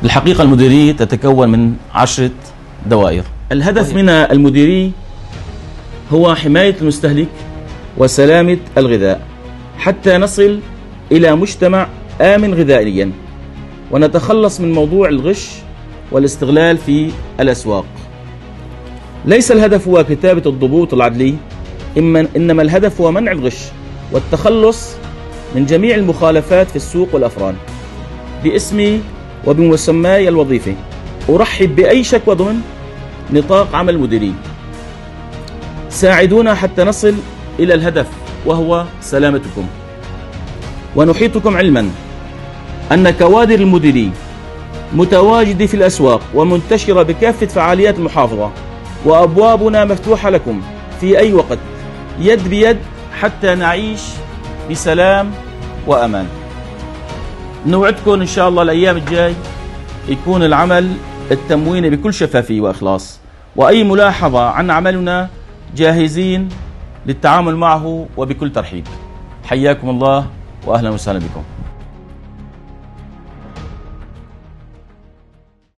الحقيقة المديرية تتكون من 10 دوائر. الهدف من المديرية هو حماية المستهلك وسلامة الغذاء حتى نصل إلى مجتمع آمن غذائيا ونتخلص من موضوع الغش والاستغلال في الأسواق. ليس الهدف هو كتابة الضبوط العدلية، إنما الهدف هو منع الغش والتخلص من جميع المخالفات في السوق والأفران. باسمي وبمسماي الوظيفي أرحب بأي شكوى ضمن نطاق عمل المديرية. ساعدونا حتى نصل إلى الهدف وهو سلامتكم. ونحيطكم علما أن كوادر المديرية متواجدة في الأسواق ومنتشرة بكافة فعاليات المحافظة، وأبوابنا مفتوحة لكم في أي وقت يد بيد حتى نعيش بسلام وأمان. نوعدكم إن شاء الله الأيام الجاي يكون العمل التمويني بكل شفافية وإخلاص، وأي ملاحظة عن عملنا جاهزين للتعامل معه وبكل ترحيب. حياكم الله وأهلا وسهلا بكم.